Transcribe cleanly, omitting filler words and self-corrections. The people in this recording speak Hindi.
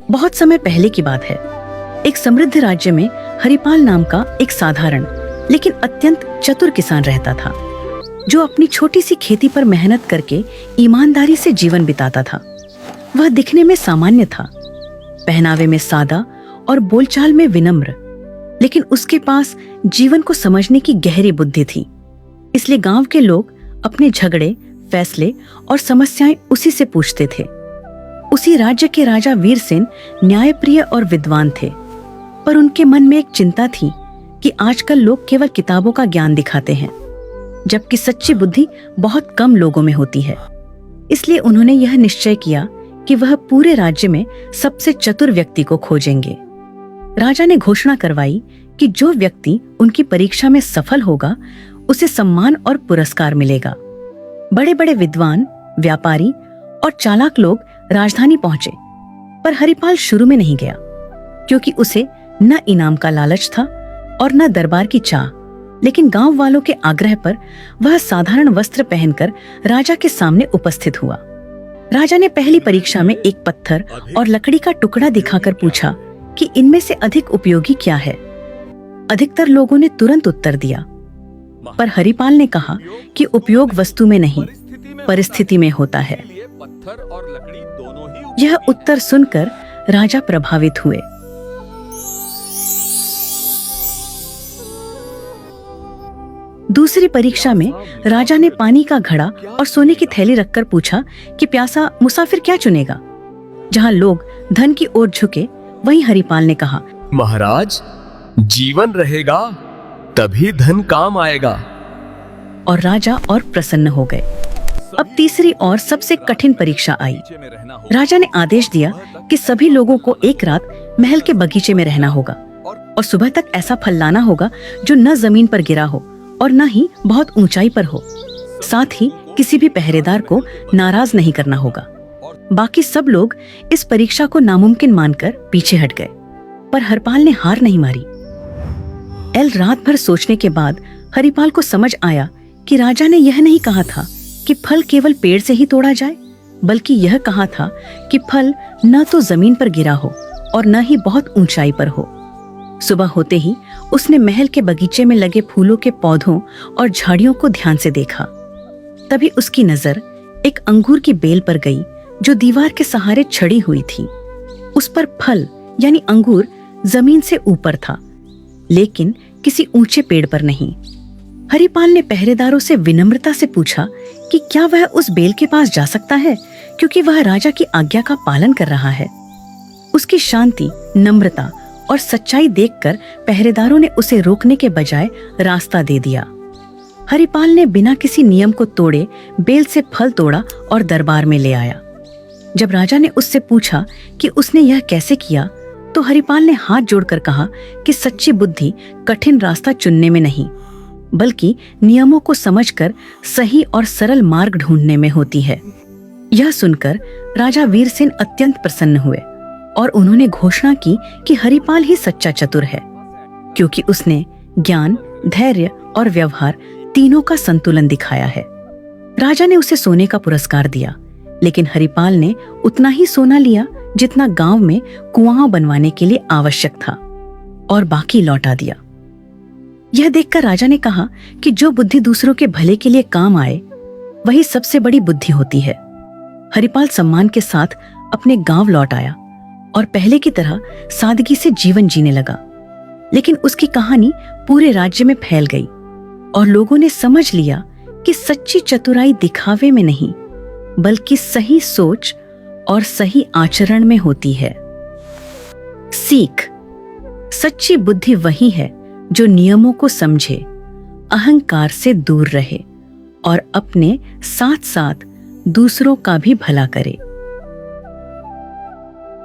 बहुत समय पहले की बात है। एक समृद्ध राज्य में हरिपाल नाम का एक साधारण लेकिन अत्यंत चतुर किसान रहता था, जो अपनी छोटी सी खेती पर मेहनत करके ईमानदारी से जीवन बिताता था। वह दिखने में सामान्य था, पहनावे में सादा और बोलचाल में विनम्र, लेकिन उसके पास जीवन को समझने की गहरी बुद्धि थी। इसलिए गांव के लोग अपने झगड़े, फैसले और समस्याएं उसी से पूछते थे। उसी राज्य के राजा वीरसेन न्यायप्रिय और विद्वान थे, पर उनके मन में एक चिंता थी कि आजकल लोग केवल किताबों का ज्ञान दिखाते हैं, जबकि सच्ची बुद्धि बहुत कम लोगों में होती है। इसलिए उन्होंने यह निश्चय किया कि वह पूरे राज्य में सबसे चतुर व्यक्ति को खोजेंगे। राजा ने घोषणा करवाई कि जो व्यक्ति उनकी परीक्षा में सफल होगा उसे सम्मान और पुरस्कार मिलेगा। बड़े बड़े विद्वान, व्यापारी और चालाक लोग राजधानी पहुंचे, पर हरिपाल शुरू में नहीं गया, क्योंकि उसे न इनाम का लालच था और न दरबार की चाह। लेकिन गांव वालों के आग्रह पर वह साधारण वस्त्र पहनकर राजा के सामने उपस्थित हुआ। राजा ने पहली परीक्षा में एक पत्थर और लकड़ी का टुकड़ा दिखाकर पूछा कि इनमें से अधिक उपयोगी क्या है। अधिकतर लोगों ने तुरंत उत्तर दिया, पर हरिपाल ने कहा कि उपयोग वस्तु में नहीं, परिस्थिति में होता है। यह उत्तर सुनकर राजा प्रभावित हुए। दूसरी परीक्षा में राजा ने पानी का घड़ा और सोने की थैली रखकर पूछा कि प्यासा मुसाफिर क्या चुनेगा। जहां लोग धन की ओर झुके, वहीं हरिपाल ने कहा, महाराज, जीवन रहेगा तभी धन काम आएगा। और राजा और प्रसन्न हो गए। अब तीसरी और सबसे कठिन परीक्षा आई। राजा ने आदेश दिया कि सभी लोगों को एक रात महल के बगीचे में रहना होगा और सुबह तक ऐसा फल लाना होगा जो न जमीन पर गिरा हो और न ही बहुत ऊंचाई पर हो। साथ ही किसी भी पहरेदार को नाराज नहीं करना होगा। बाकी सब लोग इस परीक्षा को नामुमकिन मानकर पीछे हट गए, पर हरिपाल ने हार नहीं मारी। रात भर सोचने के बाद हरिपाल को समझ आया कि राजा ने यह नहीं कहा था कि फल केवल पेड़ से ही तोड़ा जाए, बल्कि यह कहा था कि फल न तो जमीन पर गिरा हो और न ही बहुत ऊंचाई पर हो। सुबह होते ही उसने महल के बगीचे में लगे फूलों के पौधों और झाड़ियों को ध्यान से देखा। तभी उसकी नजर एक अंगूर की बेल पर गई, जो दीवार के सहारे छड़ी हुई थी। उस पर फल यानी अंगूर जमीन से ऊपर था, लेकिन किसी ऊंचे पेड़ पर नहीं। हरिपाल ने पहरेदारों से विनम्रता से पूछा कि क्या वह उस बेल के पास जा सकता है, क्योंकि वह राजा की आज्ञा का पालन कर रहा है। उसकी शांति, नम्रता और सच्चाई देखकर पहरेदारों ने उसे रोकने के बजाय रास्ता दे दिया। हरिपाल ने बिना किसी नियम को तोड़े बेल से फल तोड़ा और दरबार में ले आया। जब राजा ने उससे पूछा कि उसने यह कैसे किया, तो हरिपाल ने हाथ जोड़कर कहा कि सच्ची बुद्धि कठिन रास्ता चुनने में नहीं, बल्कि नियमों को समझकर सही और सरल मार्ग ढूंढने में होती है। यह सुनकर राजा वीरसेन अत्यंत प्रसन्न हुए और उन्होंने घोषणा की कि हरिपाल ही सच्चा चतुर है, क्योंकि उसने ज्ञान, धैर्य और व्यवहार तीनों का संतुलन दिखाया है। राजा ने उसे सोने का पुरस्कार दिया, लेकिन हरिपाल ने उतना ही सोना लिया जितना गांव में कुआं बनवाने के लिए आवश्यक था, और बाकी लौटा दिया। यह देखकर राजा ने कहा कि जो बुद्धि दूसरों के भले के लिए काम आए, वही सबसे बड़ी बुद्धि होती है। हरिपाल सम्मान के साथ अपने गांव लौट आया और पहले की तरह सादगी से जीवन जीने लगा। लेकिन उसकी कहानी पूरे राज्य में फैल गई और लोगों ने समझ लिया कि सच्ची चतुराई दिखावे में नहीं, बल्कि सही सोच और सही आचरण में होती है। सीख: सच्ची बुद्धि वही है जो नियमों को समझे, अहंकार से दूर रहे और अपने साथ साथ दूसरों का भी भला करे।